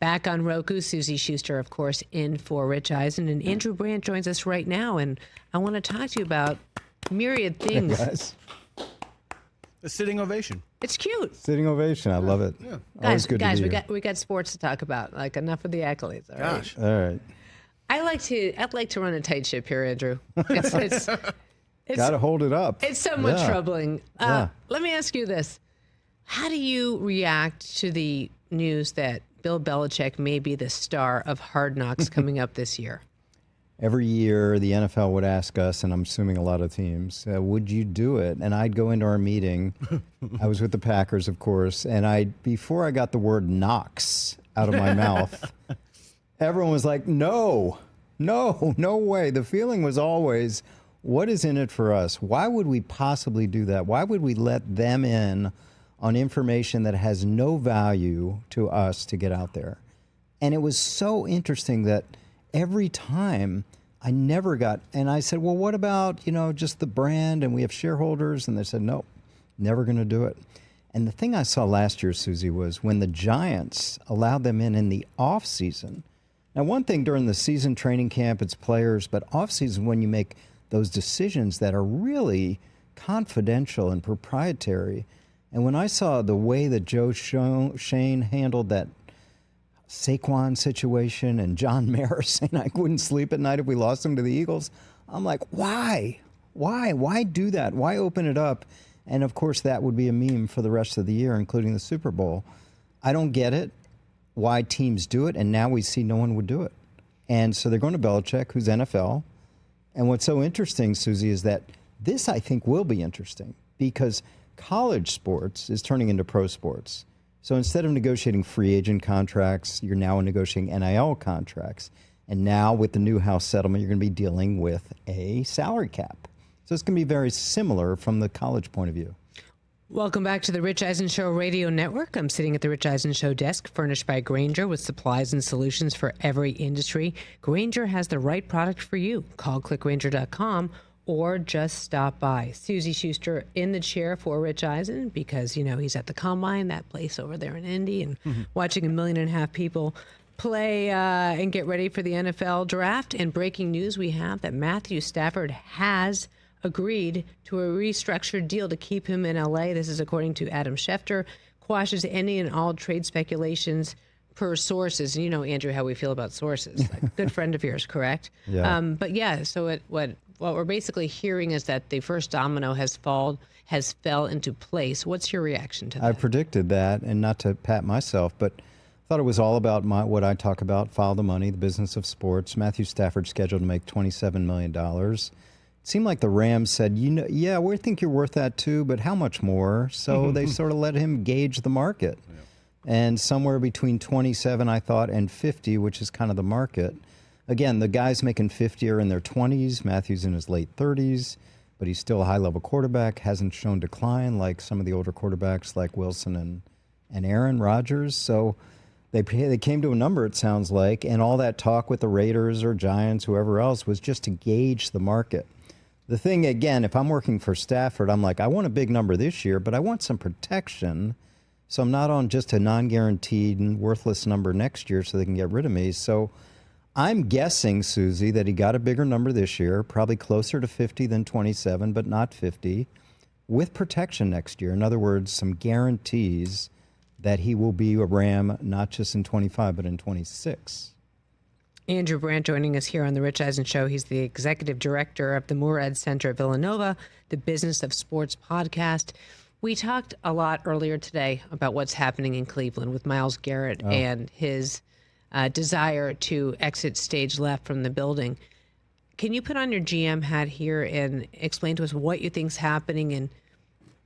Back on Roku, Suzy Shuster, of course, in for Rich Eisen. And Andrew Brandt joins us right now. And I want to talk to you about myriad things. Hey guys. A sitting ovation. It's cute. Sitting ovation. I love it. Yeah. Guys, we got sports to talk about. Like, enough of the accolades. All right? All right. I'd like to run a tight ship here, Andrew. It's got to hold it up. It's somewhat troubling. Let me ask you this. How do you react to the news that Bill Belichick may be the star of Hard Knocks coming up this year? Every year, the NFL would ask us, and I'm assuming a lot of teams, would you do it? And I'd go into our meeting. I was with the Packers, of course, and before I got the word Knox out of my mouth, everyone was like, no way. The feeling was always, what is in it for us? Why would we possibly do that? Why would we let them in on information that has no value to us to get out there? And it was so interesting that every time I never got, and I said, well, what about, just the brand, and we have shareholders? And they said, no, never going to do it. And the thing I saw last year, Suzy, was when the Giants allowed them in the off season. Now, one thing during the season, training camp, it's players, but off season, when you make those decisions that are really confidential and proprietary. And when I saw the way that Joe Shane handled that Saquon situation and John Mayer saying I wouldn't sleep at night if we lost him to the Eagles, I'm like, why? Why do that? Why open it up? And, of course, that would be a meme for the rest of the year, including the Super Bowl. I don't get it, why teams do it, and now we see no one would do it. And so they're going to Belichick, who's NFL. And what's so interesting, Suzy, is that this, I think, will be interesting because college sports is turning into pro sports. So instead of negotiating free agent contracts, you're now negotiating NIL contracts. And now with the new House settlement, you're going to be dealing with a salary cap. So it's going to be very similar from the college point of view. Welcome back to the Rich Eisen Show Radio Network. I'm sitting at the Rich Eisen Show desk, furnished by Grainger with supplies and solutions for every industry. Grainger has the right product for you. Call clickgrainger.com or just stop by. Suzy Shuster in the chair for Rich Eisen because, he's at the Combine, that place over there in Indy, and watching 1.5 million people play and get ready for the NFL draft. And breaking news, we have that Matthew Stafford has agreed to a restructured deal to keep him in L.A. This is according to Adam Schefter. Quashes any and all trade speculations per sources. You know, Andrew, how we feel about sources. Like, good friend of yours, correct? Yeah. So what we're basically hearing is that the first domino has fell into place. What's your reaction to that? I predicted that, and not to pat myself, but I thought it was all about what I talk about, follow the money, the business of sports. Matthew Stafford scheduled to make $27 million. It seemed like the Rams said, yeah, we think you're worth that too, but how much more? So they sort of let him gauge the market. Yeah. And somewhere between 27, I thought, and 50, which is kind of the market. Again, the guys making 50 are in their 20s. Matthew's in his late 30s, but he's still a high-level quarterback, hasn't shown decline like some of the older quarterbacks like Wilson and Aaron Rodgers. So they came to a number, it sounds like, and all that talk with the Raiders or Giants, whoever else, was just to gauge the market. The thing, again, if I'm working for Stafford, I'm like, I want a big number this year, but I want some protection, so I'm not on just a non-guaranteed and worthless number next year so they can get rid of me. So I'm guessing, Suzy, that he got a bigger number this year, probably closer to 50 than 27, but not 50, with protection next year. In other words, some guarantees that he will be a Ram not just in 25, but in 26. Andrew Brandt joining us here on the Rich Eisen Show. He's the executive director of the Murad Center at Villanova, the Business of Sports podcast. We talked a lot earlier today about what's happening in Cleveland with Myles Garrett and his desire to exit stage left from the building. Can you put on your GM hat here and explain to us what you think's happening? And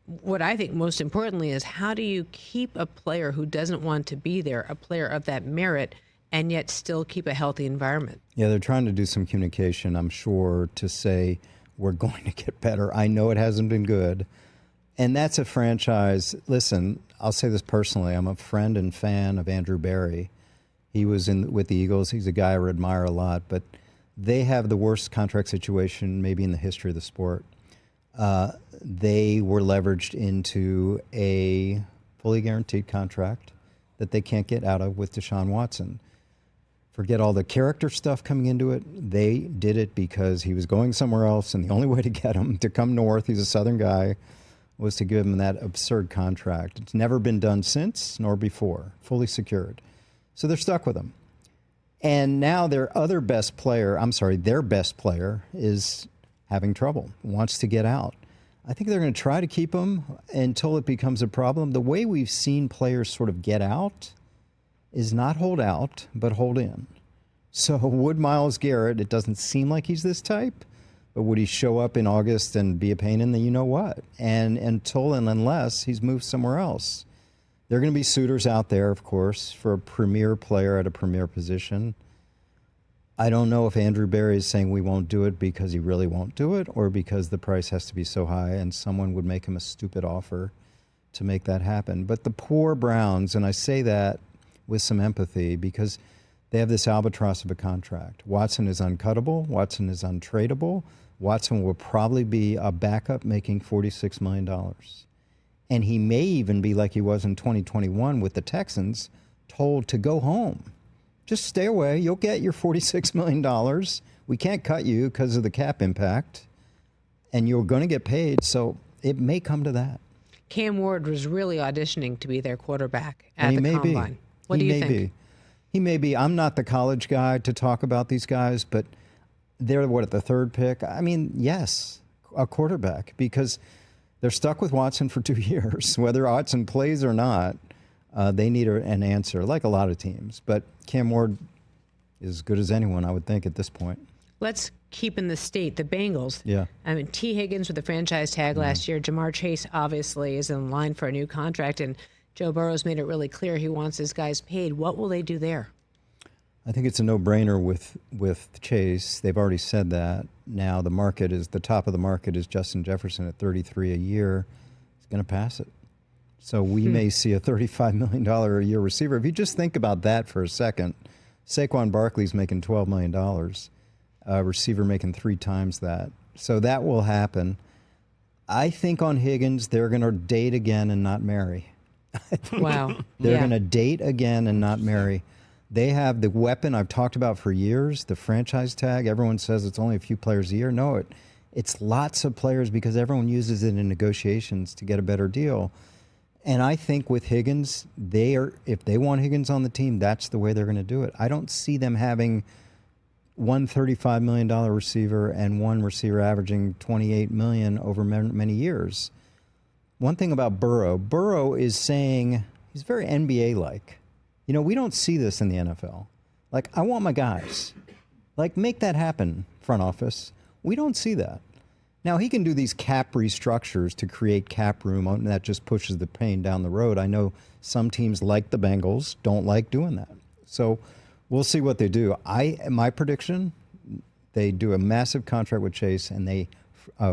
what I think most importantly is, how do you keep a player who doesn't want to be there, a player of that merit, and yet still keep a healthy environment? Yeah, they're trying to do some communication, I'm sure, to say we're going to get better. I know it hasn't been good. And that's a franchise. Listen, I'll say this personally. I'm a friend and fan of Andrew Berry. He was with the Eagles. He's a guy I admire a lot. But they have the worst contract situation maybe in the history of the sport. They were leveraged into a fully guaranteed contract. that they can't get out of with Deshaun Watson. Forget all the character stuff coming into it. They did it because he was going somewhere else, and the only way to get him to come north, he's a Southern guy, was to give him that absurd contract. It's never been done since nor before, fully secured. So they're stuck with him. And now their best player is having trouble, wants to get out. I think they're going to try to keep him until it becomes a problem. The way we've seen players sort of get out is not hold out, but hold in. So would Myles Garrett, it doesn't seem like he's this type, but would he show up in August and be a pain in the you-know-what? And unless he's moved somewhere else. There are going to be suitors out there, of course, for a premier player at a premier position. I don't know if Andrew Berry is saying we won't do it because he really won't do it, or because the price has to be so high and someone would make him a stupid offer to make that happen. But the poor Browns, and I say that with some empathy, because they have this albatross of a contract. Watson is uncuttable. Watson is untradeable. Watson will probably be a backup making $46 million. And he may even be like he was in 2021 with the Texans, told to go home. Just stay away. You'll get your $46 million. We can't cut you because of the cap impact. And you're going to get paid. So it may come to that. Cam Ward was really auditioning to be their quarterback at the may Combine. What do you think? He may be. I'm not the college guy to talk about these guys, but they're, at the third pick? I mean, yes, a quarterback, because they're stuck with Watson for 2 years. Whether Watson plays or not, they need an answer, like a lot of teams. But Cam Ward is as good as anyone, I would think, at this point. Let's keep in the state, the Bengals. Yeah. I mean, T. Higgins with the franchise tag last year. Jamar Chase obviously is in line for a new contract, and Joe Burrow's made it really clear he wants his guys paid. What will they do there? I think it's a no-brainer with Chase. They've already said that. Now the top of the market is Justin Jefferson at $33 a year. He's going to pass it. So we may see a $35 million a year receiver. If you just think about that for a second, Saquon Barkley's making $12 million. A receiver making 3 times that. So that will happen. I think on Higgins, they're going to date again and not marry. Wow. They're going to date again and not marry. They have the weapon I've talked about for years, the franchise tag. Everyone says it's only a few players a year. No, it's lots of players because everyone uses it in negotiations to get a better deal. And I think with Higgins, if they want Higgins on the team, that's the way they're going to do it. I don't see them having one $35 million receiver and one receiver averaging $28 million over many years. One thing about Burrow is saying he's very NBA-like. You know, we don't see this in the NFL. Like, I want my guys. Like, make that happen, front office. We don't see that. Now, he can do these cap restructures to create cap room, and that just pushes the pain down the road. I know some teams like the Bengals don't like doing that. So we'll see what they do. My prediction, they do a massive contract with Chase, and they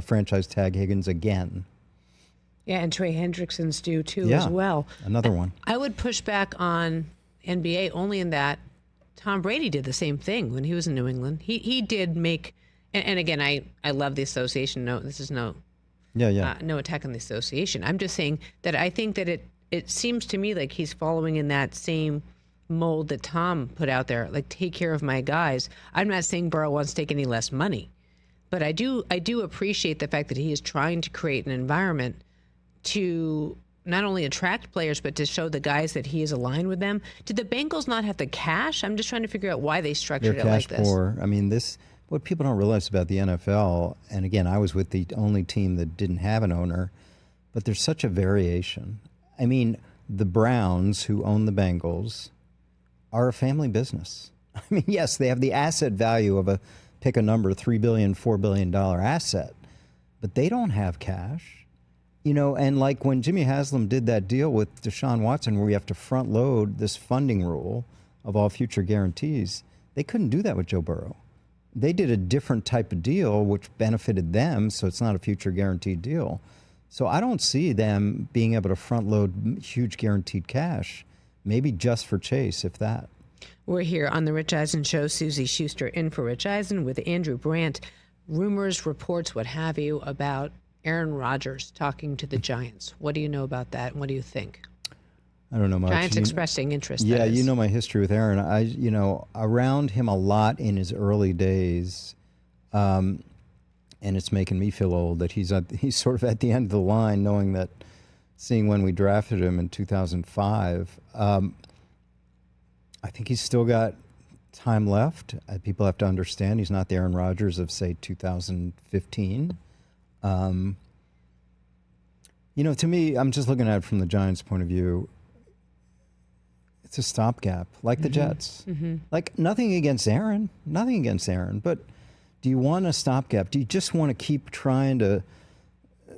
franchise tag Higgins again. Yeah, and Trey Hendrickson's due too as well. Another one. I would push back on NBA only in that Tom Brady did the same thing when he was in New England. He did make, and again, I love the association. No, this is no attack on the association. I'm just saying that I think that it seems to me like he's following in that same mold that Tom put out there, like take care of my guys. I'm not saying Burrow wants to take any less money, but I do appreciate the fact that he is trying to create an environment to not only attract players, but to show the guys that he is aligned with them. Did the Bengals not have the cash? I'm just trying to figure out why they structured it like this. They're cash poor. I mean, what people don't realize about the NFL, and again, I was with the only team that didn't have an owner, but there's such a variation. I mean, the Browns, who own the Bengals, are a family business. I mean, yes, they have the asset value of pick a number, $3 billion, $4 billion asset, but they don't have cash. You know, and like when Jimmy Haslam did that deal with Deshaun Watson where we have to front load this funding rule of all future guarantees, they couldn't do that with Joe Burrow. They did a different type of deal which benefited them, so it's not a future guaranteed deal. So I don't see them being able to front load huge guaranteed cash, maybe just for Chase, if that. We're here on the Rich Eisen Show. Suzy Shuster in for Rich Eisen with Andrew Brandt. Rumors, reports, what have you, about Aaron Rodgers talking to the Giants. What do you know about that, and what do you think? I don't know much. Giants expressing interest. Yeah, that is. you know my history with Aaron. Around him a lot in his early days, and it's making me feel old that he's sort of at the end of the line, knowing that, seeing when we drafted him in 2005. I think he's still got time left. People have to understand he's not the Aaron Rodgers of, say, 2015. To me, I'm just looking at it from the Giants' point of view. It's a stopgap, like the Jets. Mm-hmm. Like, nothing against Aaron, but do you want a stopgap? Do you just want to keep trying to...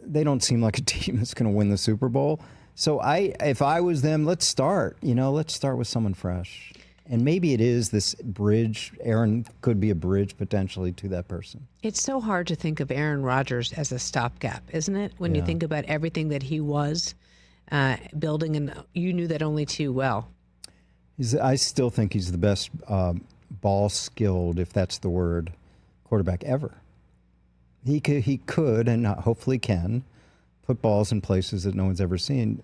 They don't seem like a team that's going to win the Super Bowl. So if I was them, let's start with someone fresh. And maybe it is this bridge. Aaron could be a bridge potentially to that person. It's so hard to think of Aaron Rodgers as a stopgap, isn't it? When you think about everything that he was building, and you knew that only too well. I still think he's the best ball skilled, if that's the word, quarterback ever. He could and hopefully can put balls in places that no one's ever seen.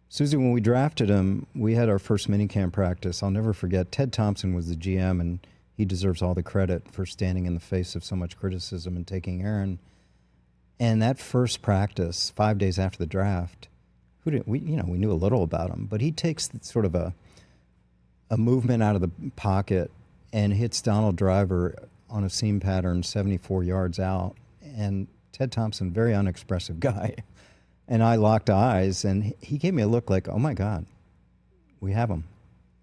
Suzy, when we drafted him, we had our first minicamp practice. I'll never forget. Ted Thompson was the GM, and he deserves all the credit for standing in the face of so much criticism and taking Aaron. And that first practice, 5 days after the draft, we knew a little about him, but he takes sort of a movement out of the pocket and hits Donald Driver on a seam pattern 74 yards out. And Ted Thompson, very unexpressive guy. And I locked eyes, and he gave me a look like, oh, my God, we have him.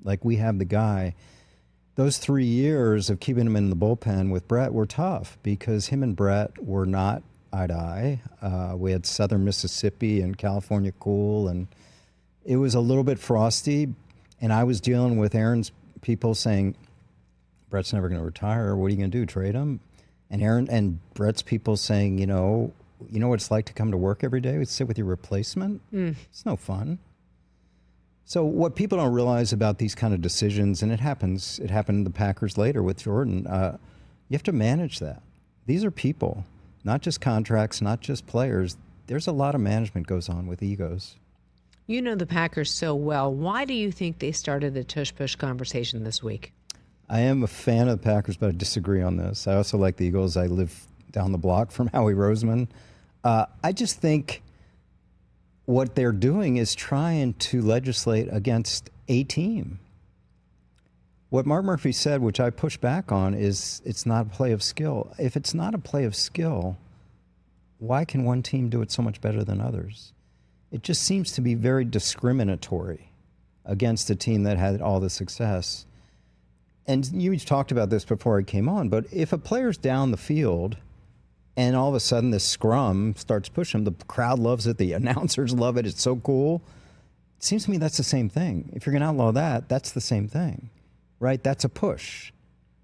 Like, we have the guy. Those 3 years of keeping him in the bullpen with Brett were tough because him and Brett were not eye to eye. We had Southern Mississippi and California cool, and it was a little bit frosty. And I was dealing with Aaron's people saying, Brett's never going to retire. What are you going to do, trade him? And Aaron and Brett's people saying, you know what it's like to come to work every day? Sit with your replacement? It's no fun. So what people don't realize about these kind of decisions, and it happened to the Packers later with Jordan, you have to manage that. These are people, not just contracts, not just players. There's a lot of management goes on with egos. You know the Packers so well. Why do you think they started the Tush Push conversation this week? I am a fan of the Packers, but I disagree on this. I also like the Eagles. I live down the block from Howie Roseman. I just think what they're doing is trying to legislate against a team. What Mark Murphy said, which I push back on, is it's not a play of skill. If it's not a play of skill, why can one team do it so much better than others? It just seems to be very discriminatory against a team that had all the success. And you talked about this before I came on, but if a player's down the field and all of a sudden this scrum starts pushing him, the crowd loves it, the announcers love it, it's so cool. It seems to me that's the same thing. If you're going to outlaw that, that's the same thing, right? That's a push.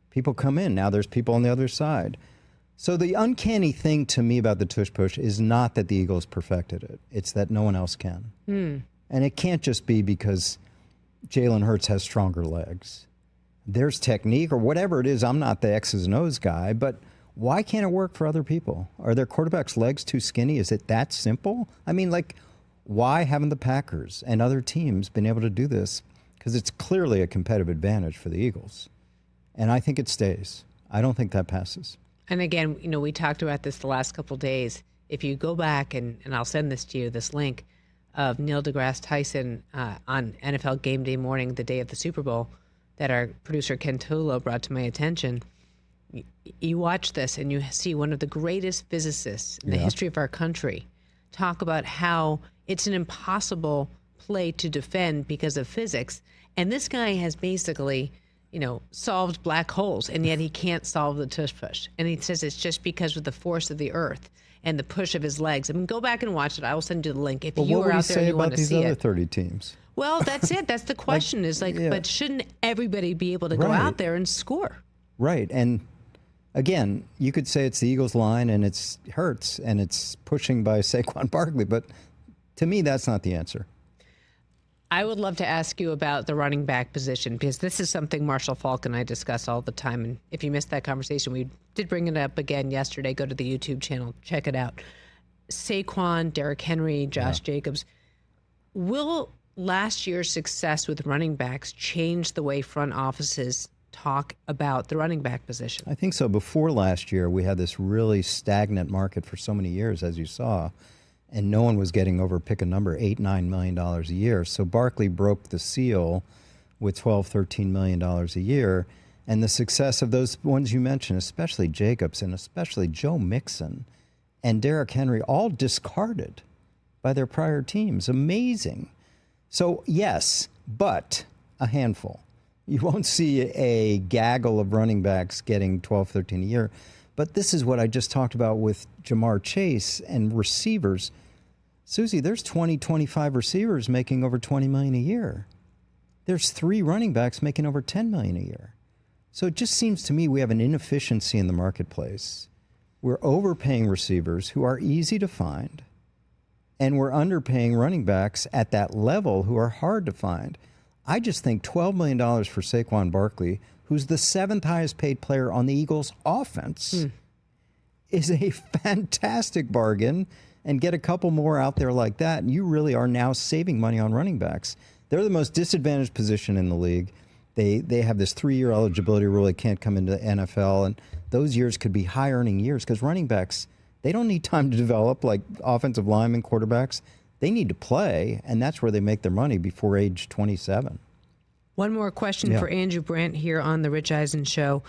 People come in. Now there's people on the other side. So the uncanny thing to me about the Tush Push is not that the Eagles perfected it. It's that no one else can. And it can't just be because Jalen Hurts has stronger legs. There's technique or whatever it is. I'm not the X's and O's guy, but why can't it work for other people? Are their quarterbacks' legs too skinny? Is it that simple? I mean, like, why haven't the Packers and other teams been able to do this? Because it's clearly a competitive advantage for the Eagles. And I think it stays. I don't think that passes. And again, we talked about this the last couple of days. If you go back, and I'll send this to you, this link of Neil deGrasse Tyson on NFL Game Day morning, the day of the Super Bowl, that our producer Ken Tolo brought to my attention. You watch this and you see one of the greatest physicists in the history of our country talk about how it's an impossible play to defend because of physics. And this guy has basically, solved black holes, and yet he can't solve the Tush Push. And he says it's just because of the force of the earth and the push of his legs. I mean, go back and watch it. I will send you the link if you are out there and you want to see it. What would he say about these other 30 teams? Well, that's it. That's the question but shouldn't everybody be able to go out there and score? Right. And again, you could say it's the Eagles line and it's Hurts and it's pushing by Saquon Barkley, but to me, that's not the answer. I would love to ask you about the running back position, because this is something Marshall Falk and I discuss all the time. And if you missed that conversation, we did bring it up again yesterday. Go to the YouTube channel, check it out. Saquon, Derrick Henry, Josh Jacobs. Will last year's success with running backs change the way front offices talk about the running back position? I think so. Before last year, we had this really stagnant market for so many years, as you saw, and no one was getting over, pick a number, $8-9 million a year. So Barkley broke the seal with $12-13 million a year. And the success of those ones you mentioned, especially Jacobs and especially Joe Mixon and Derrick Henry, all discarded by their prior teams. Amazing. So, yes, but a handful. You won't see a gaggle of running backs getting 12, 13 a year. But this is what I just talked about with Jamar Chase and receivers. Suzy, there's 20, 25 receivers making over $20 million a year. There's 3 running backs making over $10 million a year. So it just seems to me we have an inefficiency in the marketplace. We're overpaying receivers who are easy to find, and we're underpaying running backs at that level who are hard to find. I just think $12 million for Saquon Barkley, who's the 7th highest paid player on the Eagles' offense, is a fantastic bargain, and get a couple more out there like that, and you really are now saving money on running backs. They're the most disadvantaged position in the league. They have this 3-year eligibility rule. They can't come into the NFL, and those years could be high-earning years because running backs, they don't need time to develop like offensive linemen, quarterbacks. They need to play, and that's where they make their money before age 27. One more question for Andrew Brandt here on The Rich Eisen Show.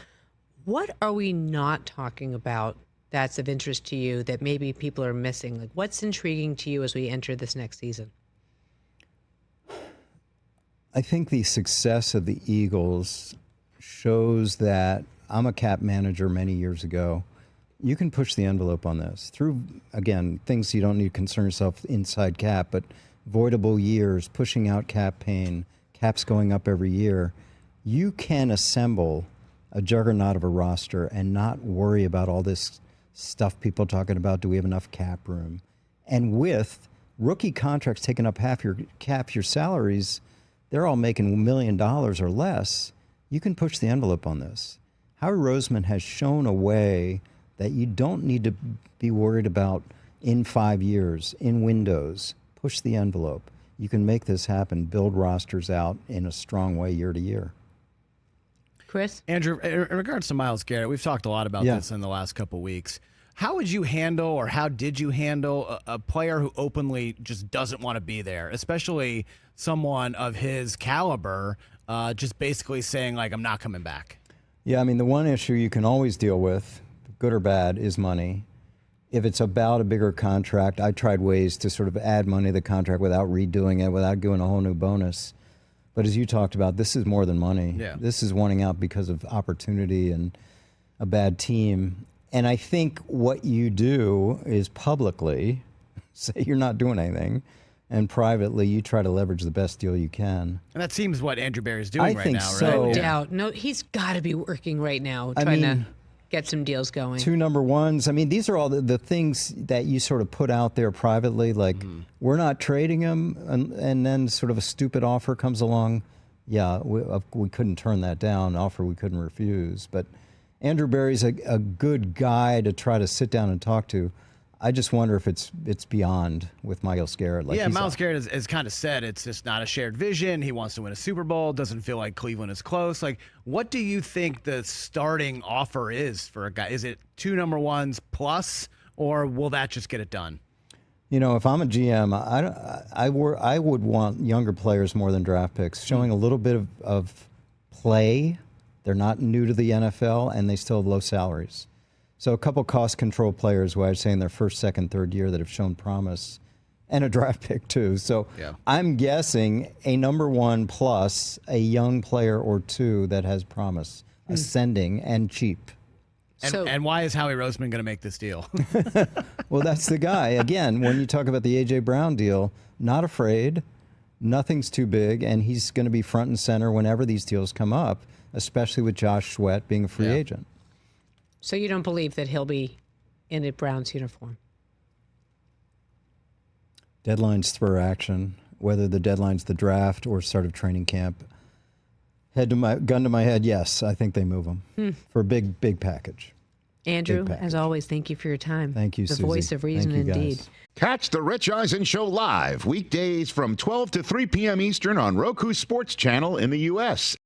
What are we not talking about that's of interest to you that maybe people are missing? Like, what's intriguing to you as we enter this next season? I think the success of the Eagles shows that I'm a cap manager many years ago. You can push the envelope on this through, again, things you don't need to concern yourself inside cap, but voidable years, pushing out cap pain, caps going up every year. You can assemble a juggernaut of a roster and not worry about all this stuff people talking about. Do we have enough cap room? And with rookie contracts taking up half your salaries, they're all making $1 million or less. You can push the envelope on this. Howie Roseman has shown a way that you don't need to be worried about in 5 years, in windows. Push the envelope. You can make this happen, build rosters out in a strong way year to year. Chris? Andrew, in regards to Myles Garrett, we've talked a lot about this in the last couple of weeks. How would you handle, or how did you handle, a player who openly just doesn't want to be there, especially someone of his caliber, just basically saying, like, I'm not coming back? Yeah, I mean, the one issue you can always deal with, good or bad, is money. If it's about a bigger contract, I tried ways to sort of add money to the contract without redoing it, without doing a whole new bonus. But as you talked about, this is more than money. Yeah. This is wanting out because of opportunity and a bad team. And I think what you do is publicly say you're not doing anything, and privately you try to leverage the best deal you can. And that seems what Andrew Berry's doing right now, so. right? No doubt. No, he's got to be working right now, trying to get some deals going. 2 number ones. I mean, these are all the things that you sort of put out there privately, like we're not trading him, and then sort of a stupid offer comes along. Yeah, we couldn't turn that down, offer we couldn't refuse. But Andrew Berry's a good guy to try to sit down and talk to. I just wonder if it's beyond with Myles Garrett. Like Myles Garrett has kind of said it's just not a shared vision. He wants to win a Super Bowl. Doesn't feel like Cleveland is close. Like, what do you think the starting offer is for a guy? Is it 2 number ones plus, or will that just get it done? You know, if I'm a GM, I would want younger players more than draft picks, showing a little bit of play. They're not new to the NFL, and they still have low salaries. So a couple cost control players who I'd say in their first, second, third year that have shown promise, and a draft pick too. So I'm guessing a number 1 plus a young player or 2 that has promise, ascending and cheap. And why is Howie Roseman going to make this deal? Well, that's the guy. Again, when you talk about the A.J. Brown deal, not afraid, nothing's too big, and he's going to be front and center whenever these deals come up, especially with Josh Sweat being a free agent. So you don't believe that he'll be in a Browns uniform? Deadlines spur action, whether the deadline's the draft or start of training camp. Gun to my head, yes, I think they move him for a big package. Andrew, big package. as always, thank you for your time. Thank you, The Suzy. voice of reason, Thank you, guys. indeed. Catch the Rich Eisen Show live weekdays from 12 to 3 p.m. Eastern on Roku Sports Channel in the U.S.